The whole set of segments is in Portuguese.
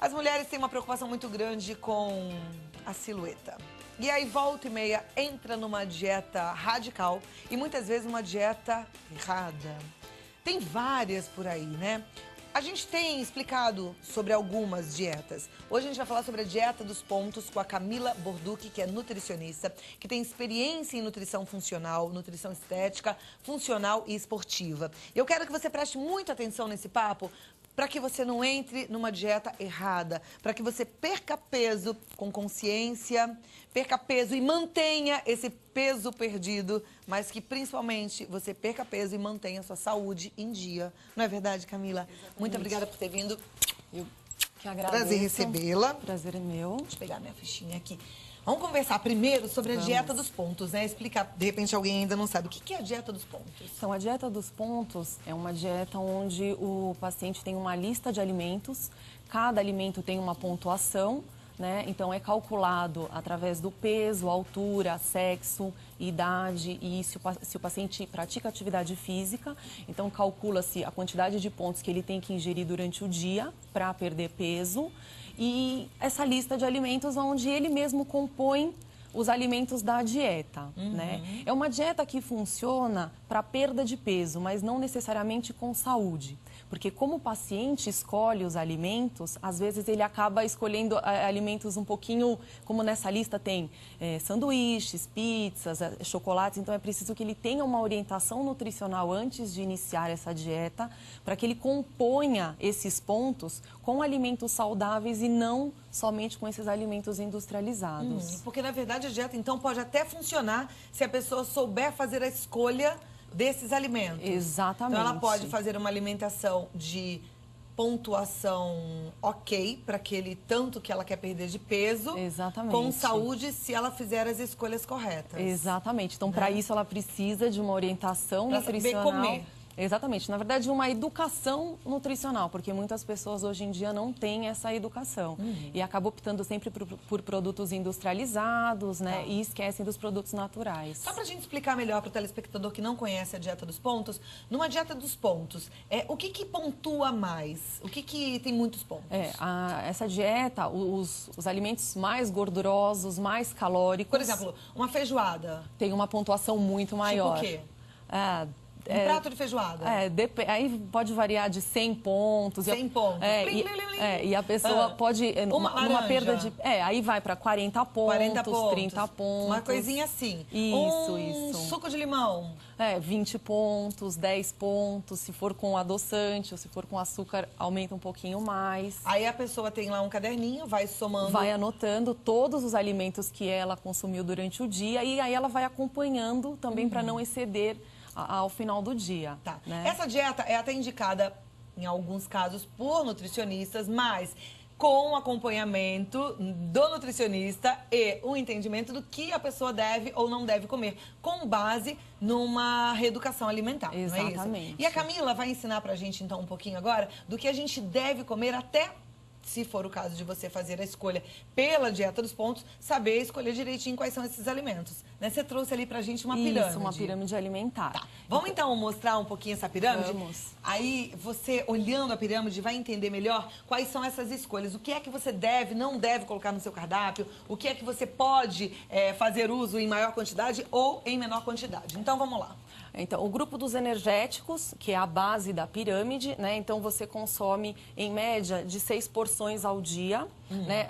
As mulheres têm uma preocupação muito grande com a silhueta. E aí, volta e meia, entra numa dieta radical e muitas vezes uma dieta errada. Tem várias por aí, né? A gente tem explicado sobre algumas dietas. Hoje a gente vai falar sobre a dieta dos pontos com a Camila Borducchi, que é nutricionista, que tem experiência em nutrição funcional, nutrição estética, funcional e esportiva. Eu quero que você preste muita atenção nesse papo, para que você não entre numa dieta errada, para que você perca peso com consciência, perca peso e mantenha esse peso perdido, mas que principalmente você perca peso e mantenha a sua saúde em dia. Não é verdade, Camila? Exatamente. Muito obrigada por ter vindo. Eu que agradeço. Prazer recebê-la. Prazer é meu. Deixa eu pegar minha fichinha aqui. Vamos conversar primeiro sobre a dieta dos pontos, né? Explicar, de repente alguém ainda não sabe. O que é a dieta dos pontos? Então, a dieta dos pontos é uma dieta onde o paciente tem uma lista de alimentos, cada alimento tem uma pontuação, né? Então, é calculado através do peso, altura, sexo, idade e se o paciente pratica atividade física. Então, calcula-se a quantidade de pontos que ele tem que ingerir durante o dia para perder peso. E essa lista de alimentos onde ele mesmo compõe os alimentos da dieta, né? É uma dieta que funciona para perda de peso, mas não necessariamente com saúde. Porque como o paciente escolhe os alimentos, às vezes ele acaba escolhendo alimentos um pouquinho, como nessa lista tem sanduíches, pizzas, chocolates. Então é preciso que ele tenha uma orientação nutricional antes de iniciar essa dieta, para que ele componha esses pontos com alimentos saudáveis e não somente com esses alimentos industrializados. Porque, na verdade, a dieta, então, pode até funcionar se a pessoa souber fazer a escolha desses alimentos. Exatamente. Então, ela pode fazer uma alimentação de pontuação ok para aquele tanto que ela quer perder de peso. Exatamente. Com saúde, se ela fizer as escolhas corretas. Exatamente. Então, para isso, ela precisa de uma orientação nutricional. Saber comer. Exatamente. Na verdade, uma educação nutricional, porque muitas pessoas hoje em dia não têm essa educação. E acabam optando sempre por produtos industrializados, né? E esquecem dos produtos naturais. Só pra gente explicar melhor para o telespectador que não conhece a dieta dos pontos, numa dieta dos pontos, o que pontua mais? O que tem muitos pontos? Essa dieta, os alimentos mais gordurosos, mais calóricos... Por exemplo, uma feijoada. Tem uma pontuação muito maior. Tipo o quê? Um prato de feijoada? Aí pode variar de 100 pontos. 100 pontos. E a pessoa pode... Uma perda de... aí vai para 40 pontos, 30 pontos. Uma coisinha assim. Isso. Suco de limão. 20 pontos, 10 pontos. Se for com adoçante ou se for com açúcar, aumenta um pouquinho mais. Aí a pessoa tem lá um caderninho, vai somando... Vai anotando todos os alimentos que ela consumiu durante o dia e aí ela vai acompanhando também para não exceder ao final do dia. Tá. Né? Essa dieta é até indicada, em alguns casos, por nutricionistas, mas com acompanhamento do nutricionista e o entendimento do que a pessoa deve ou não deve comer, com base numa reeducação alimentar. Exatamente. Não é isso? E a Camila vai ensinar pra gente, então, um pouquinho agora, do que a gente deve comer até... se for o caso de você fazer a escolha pela dieta dos pontos, saber escolher direitinho quais são esses alimentos. Né? Você trouxe ali pra gente uma pirâmide. Isso, uma pirâmide alimentar. Tá. Vamos então mostrar um pouquinho essa pirâmide? Vamos. Aí você, olhando a pirâmide, vai entender melhor quais são essas escolhas. O que é que você deve, não deve colocar no seu cardápio. O que é que você pode fazer uso em maior quantidade ou em menor quantidade. Então, vamos lá. Então, o grupo dos energéticos, que é a base da pirâmide, né? Então, você consome, em média, de 6 porções ao dia, né?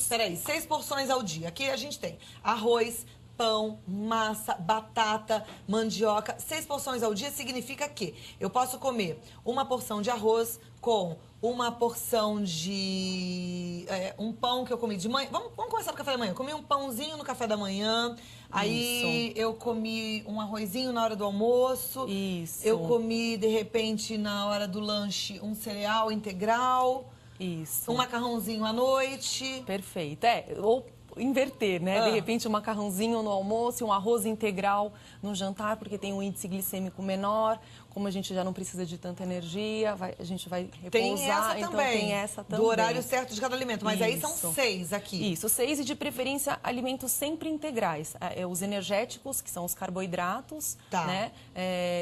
Peraí, 6 porções ao dia. Aqui a gente tem arroz, pão, massa, batata, mandioca. 6 porções ao dia significa que eu posso comer uma porção de arroz com uma porção de... um pão que eu comi de manhã. Vamos começar no café da manhã. Eu comi um pãozinho no café da manhã. Aí eu comi um arrozinho na hora do almoço. Isso. Eu comi, de repente, na hora do lanche, um cereal integral. Isso. Um macarrãozinho à noite. Perfeito. Ou inverter, né? De repente, um macarrãozinho no almoço e um arroz integral no jantar, porque tem um índice glicêmico menor. Como a gente já não precisa de tanta energia, a gente vai repousar. Tem essa também. Do horário certo de cada alimento. Mas aí são 6 aqui. Isso, 6 e de preferência alimentos sempre integrais. Os energéticos, que são os carboidratos, né?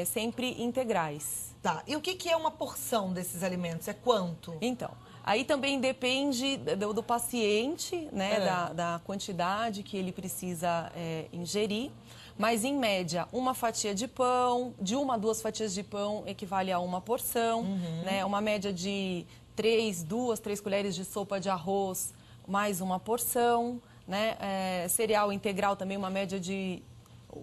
Sempre integrais. Tá. E o que é uma porção desses alimentos? É quanto? Então, Aí também depende do paciente, né, da quantidade que ele precisa ingerir. Mas, em média, uma fatia de pão, de 1 a 2 fatias de pão equivale a uma porção, né? Uma média de 2, 3 colheres de sopa de arroz, mais uma porção, né? Cereal integral também, uma média de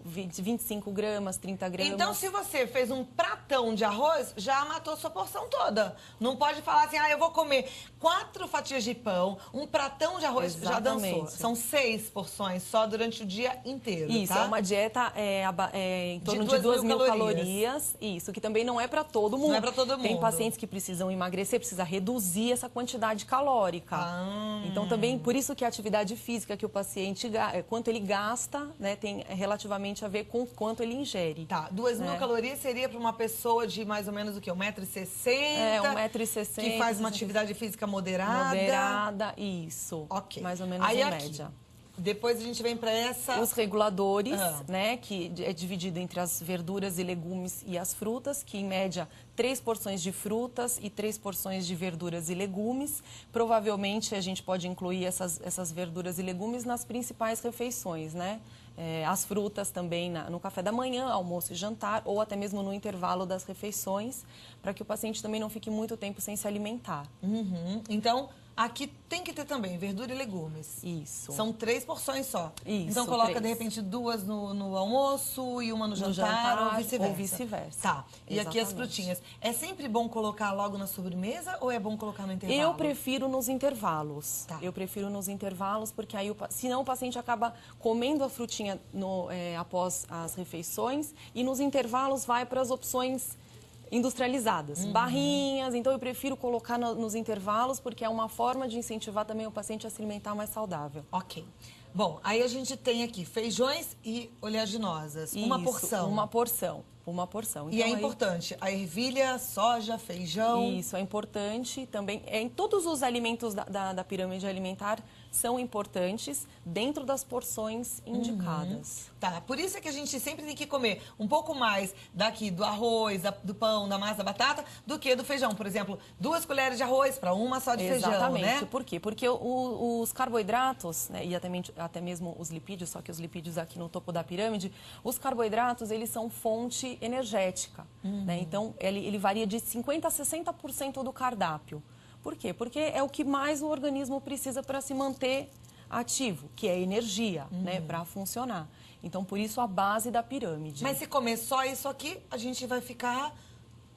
25 gramas, 30 gramas. Então, se você fez um pratão de arroz, já matou sua porção toda. Não pode falar assim, eu vou comer 4 fatias de pão, um pratão de arroz, já dançou. São 6 porções só durante o dia inteiro, Isso, tá? É uma dieta em torno de 2.000 calorias. Isso, que também não é para todo mundo. Não é para todo mundo. Tem pacientes que precisam emagrecer, precisa reduzir essa quantidade calórica. Então, também, por isso que a atividade física que o paciente, quanto ele gasta, né, tem relativamente a ver com quanto ele ingere. Tá, 2.000 calorias seria para uma pessoa de mais ou menos o quê? 1,60 m? 1,60 m. Que faz uma atividade física moderada. Moderada, isso. Ok. Mais ou menos aí, em aqui, média. Depois a gente vem para essa... Os reguladores, né, que é dividido entre as verduras e legumes e as frutas, que em média 3 porções de frutas e 3 porções de verduras e legumes. Provavelmente a gente pode incluir essas verduras e legumes nas principais refeições, né? As frutas também no café da manhã, almoço e jantar, ou até mesmo no intervalo das refeições, para que o paciente também não fique muito tempo sem se alimentar. Então, aqui tem que ter também verdura e legumes. Isso. São 3 porções só. Isso, então, coloca, 3. de repente, 2 no almoço e uma no jantar ou vice-versa. Tá. E aqui as frutinhas. É sempre bom colocar logo na sobremesa ou é bom colocar no intervalo? Eu prefiro nos intervalos. Tá. Eu prefiro nos intervalos, porque aí, senão o paciente acaba comendo a frutinha após as refeições e nos intervalos vai para as opções industrializadas, barrinhas. Então, eu prefiro colocar nos intervalos, porque é uma forma de incentivar também o paciente a se alimentar mais saudável. Ok. Bom, aí a gente tem aqui feijões e oleaginosas. Uma porção. Uma porção. Uma porção. Então, e é importante, a ervilha, soja, feijão... Isso, é importante também. Em todos os alimentos da pirâmide alimentar são importantes dentro das porções indicadas. Tá, por isso é que a gente sempre tem que comer um pouco mais daqui do arroz, do pão, da massa, da batata, do que do feijão. Por exemplo, 2 colheres de arroz para uma só de feijão, né? Exatamente. Por quê? Porque os carboidratos, né, e até mesmo os lipídios, só que os lipídios aqui no topo da pirâmide, os carboidratos, eles são fonte energética, né? Então, ele varia de 50% a 60% do cardápio. Por quê? Porque é o que mais o organismo precisa para se manter ativo, que é energia, né, para funcionar. Então, por isso, a base da pirâmide. Mas se comer só isso aqui, a gente vai ficar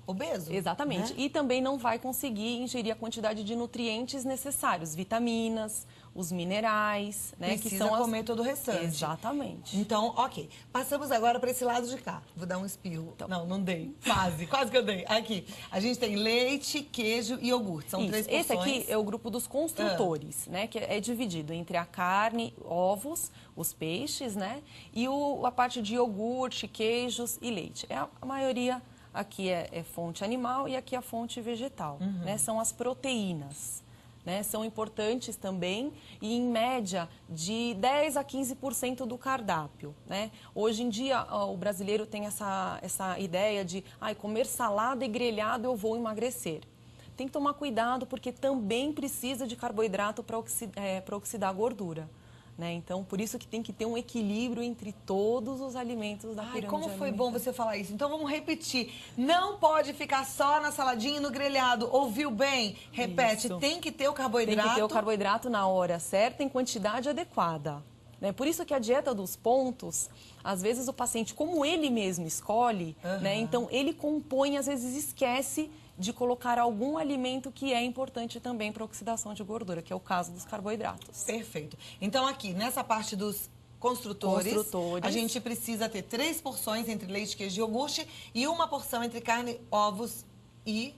obeso. Exatamente. Né? E também não vai conseguir ingerir a quantidade de nutrientes necessários, vitaminas, os minerais, né? Precisa que são comer todo o restante. Exatamente. Então, ok. Passamos agora para esse lado de cá. Vou dar um espirro. Então. Não dei. Quase que eu dei. Aqui. A gente tem leite, queijo e iogurte. São 3 porções. Esse aqui é o grupo dos construtores, né? Que é dividido entre a carne, ovos, os peixes, né? E a parte de iogurte, queijos e leite. A maioria aqui é fonte animal e aqui é a fonte vegetal, né? São as proteínas. Né, são importantes também e, em média, de 10% a 15% do cardápio. Né? Hoje em dia, o brasileiro tem essa ideia de comer salada e grelhado eu vou emagrecer. Tem que tomar cuidado porque também precisa de carboidrato para oxidar a gordura. Né? Então, por isso que tem que ter um equilíbrio entre todos os alimentos da pirâmide alimentar. Como foi bom você falar isso. Então, vamos repetir. Não pode ficar só na saladinha e no grelhado. Ouviu bem? Repete. Isso. Tem que ter o carboidrato. Tem que ter o carboidrato na hora certa, em quantidade adequada. Né? Por isso que a dieta dos pontos, às vezes o paciente, como ele mesmo escolhe, né? Então ele compõe, às vezes esquece de colocar algum alimento que é importante também para a oxidação de gordura, que é o caso dos carboidratos. Perfeito. Então, aqui, nessa parte dos construtores, a gente precisa ter 3 porções entre leite, queijo e iogurte e uma porção entre carne, ovos e...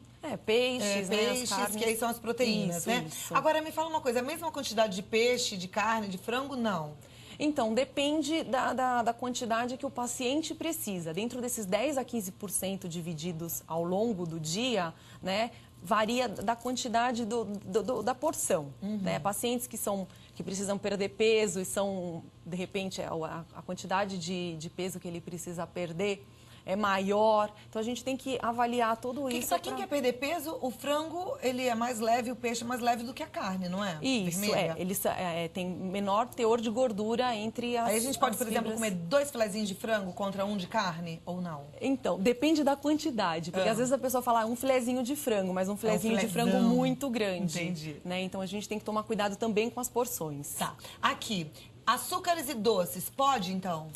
peixes, peixes, né, que aí são as proteínas, né? Isso. Agora, me fala uma coisa, a mesma quantidade de peixe, de carne, de frango, não? Então, depende da quantidade que o paciente precisa. Dentro desses 10% a 15% divididos ao longo do dia, né, varia da quantidade da porção. Né? Pacientes que precisam perder peso e são, de repente, a quantidade de peso que ele precisa perder é maior. Então a gente tem que avaliar tudo isso. Pra quem quer perder peso, o frango ele é mais leve, o peixe é mais leve do que a carne, não é? Isso, Vermelha. Eles tem menor teor de gordura entre as. Aí a gente pode, por exemplo, fibras. comer 2 filezinhos de frango contra um de carne ou não? Então, depende da quantidade. Porque às vezes a pessoa fala um filezinho de frango, mas um filezinho de frango muito grande. Entendi. Né? Então a gente tem que tomar cuidado também com as porções. Tá. Aqui, açúcares e doces, pode então?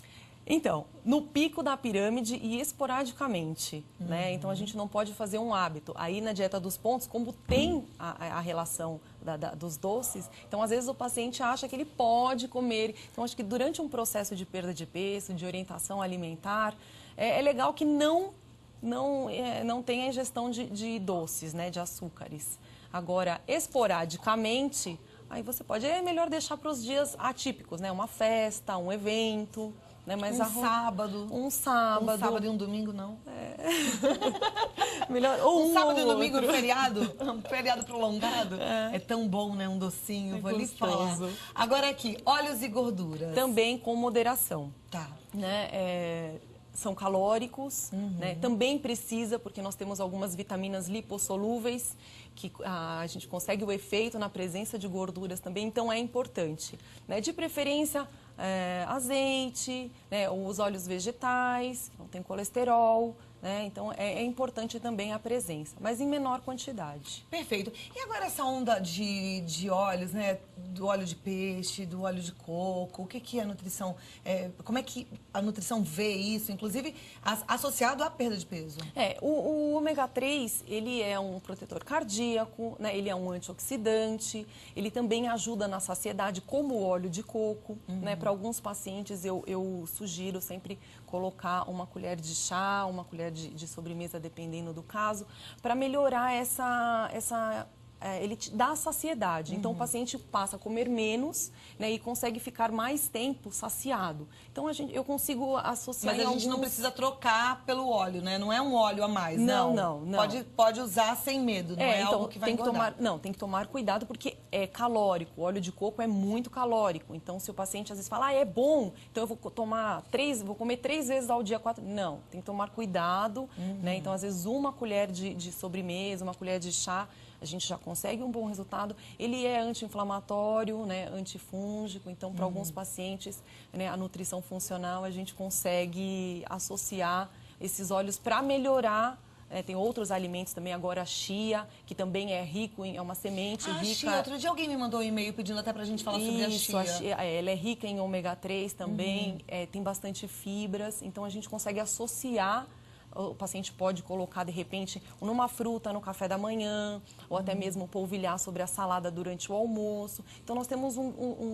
Então, no pico da pirâmide e esporadicamente, né? Então, a gente não pode fazer um hábito. Aí, na dieta dos pontos, como tem a relação dos doces, então, às vezes, o paciente acha que ele pode comer. Então, acho que durante um processo de perda de peso, de orientação alimentar, é legal que não tenha ingestão de doces, né? De açúcares. Agora, esporadicamente, aí você pode... É melhor deixar para os dias atípicos, né? Uma festa, um evento... Né? Mas sábado. Um sábado. Um sábado e um domingo, não. Melhor, ou um sábado e um domingo, outro. Um feriado prolongado. É tão bom, né? Um docinho, vou lhe gostoso. falar. Agora aqui, óleos e gorduras. Também com moderação. Tá. Né? São calóricos, né? Também precisa, porque nós temos algumas vitaminas lipossolúveis, que a gente consegue o efeito na presença de gorduras também, então é importante. Né? De preferência, azeite, né? Os óleos vegetais, que não tem colesterol, né? Então é importante também a presença, mas em menor quantidade. Perfeito. E agora essa onda de óleos, né? Do óleo de peixe, do óleo de coco, o que é a nutrição? Como é que a nutrição vê isso, inclusive associado à perda de peso? O ômega 3, ele é um protetor cardíaco, né? Ele é um antioxidante, ele também ajuda na saciedade, como o óleo de coco, né? Para alguns pacientes eu sugiro sempre colocar uma colher de chá, uma colher de sobremesa, dependendo do caso, para melhorar ele te dá saciedade. Então, o paciente passa a comer menos, né, e consegue ficar mais tempo saciado. Então, eu consigo associar. Mas a gente não precisa trocar pelo óleo, né? Não é um óleo a mais, não. Não. Pode usar sem medo, não é então, algo que vai engordar. Tem que tomar cuidado porque é calórico. O óleo de coco é muito calórico. Então, se o paciente às vezes fala, é bom, então eu vou comer 3 vezes ao dia, 4. Não, tem que tomar cuidado, né? Então, às vezes, uma colher de sobremesa, uma colher de chá, a gente já consegue um bom resultado. Ele é anti-inflamatório, né, antifúngico, então para alguns pacientes, né, a nutrição funcional a gente consegue associar esses óleos para melhorar. Tem outros alimentos também, agora a chia, que também é rico, é uma semente rica. Chia. Outro dia alguém me mandou um e-mail pedindo até pra gente falar sobre a chia. Ela é rica em ômega 3 também, tem bastante fibras, então a gente consegue associar. O paciente pode colocar, de repente, numa fruta no café da manhã, ou até mesmo polvilhar sobre a salada durante o almoço. Então, nós temos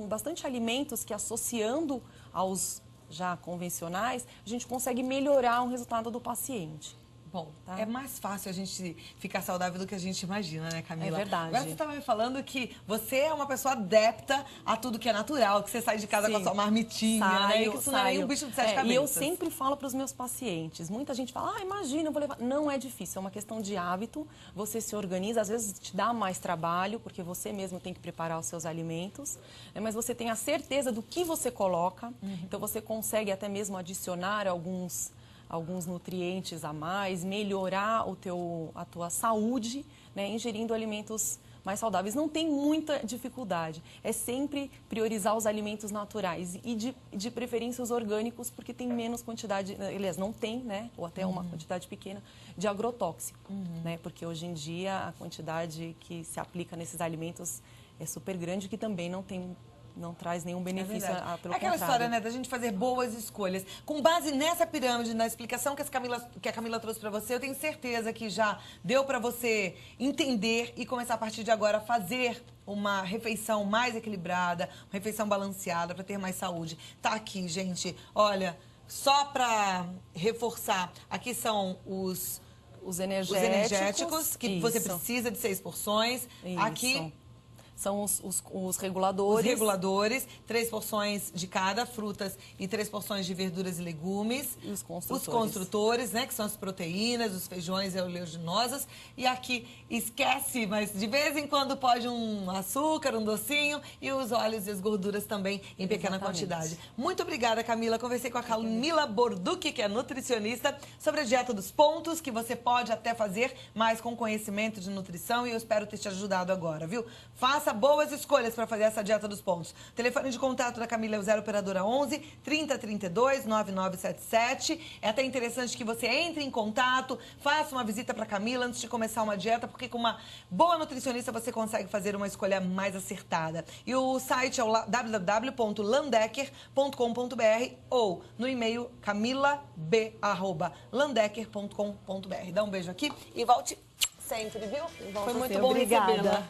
bastante alimentos que, associando aos já convencionais, a gente consegue melhorar o resultado do paciente. Bom, é mais fácil a gente ficar saudável do que a gente imagina, né, Camila? É verdade. Agora você estava me falando que você é uma pessoa adepta a tudo que é natural, que você sai de casa com a sua marmitinha, né? E que isso não é nem um bicho de 7 cabeças. E eu sempre falo para os meus pacientes, muita gente fala, imagina, eu vou levar. Não é difícil, é uma questão de hábito, você se organiza, às vezes te dá mais trabalho, porque você mesmo tem que preparar os seus alimentos, né? Mas você tem a certeza do que você coloca, então você consegue até mesmo adicionar alguns nutrientes a mais, melhorar a tua saúde, né, ingerindo alimentos mais saudáveis. Não tem muita dificuldade. É sempre priorizar os alimentos naturais e de preferência os orgânicos, porque tem menos quantidade, aliás, não tem, né, ou até uma quantidade pequena de agrotóxico, né, porque hoje em dia a quantidade que se aplica nesses alimentos é super grande, que também não traz nenhum benefício, pelo contrário. Aquela história, né, da gente fazer boas escolhas. Com base nessa pirâmide, na explicação que a Camila trouxe para você, eu tenho certeza que já deu para você entender e começar a partir de agora a fazer uma refeição mais equilibrada, uma refeição balanceada para ter mais saúde. Tá aqui, gente. Olha, só para reforçar, aqui são os energéticos que você precisa de 6 porções. Isso. Aqui são os reguladores. Os reguladores, 3 porções de cada, frutas e 3 porções de verduras e legumes. E os construtores. Os construtores, né, que são as proteínas, os feijões e oleaginosas. E aqui, esquece, mas de vez em quando pode um açúcar, um docinho e os óleos e as gorduras também em pequena quantidade. Muito obrigada, Camila. Conversei com a Camila Borducchi, que é nutricionista, sobre a dieta dos pontos, que você pode até fazer, mas com conhecimento de nutrição, e eu espero ter te ajudado agora, viu? Faça boas escolhas para fazer essa dieta dos pontos. O telefone de contato da Camila é o 0 operadora 11 3032 9977. É até interessante que você entre em contato, faça uma visita para Camila antes de começar uma dieta, porque com uma boa nutricionista você consegue fazer uma escolha mais acertada. E o site é o www.landecker.com.br ou no e-mail camilab@landecker.com.br. Dá um beijo aqui e volte sempre, viu? Foi muito bom recebê-la.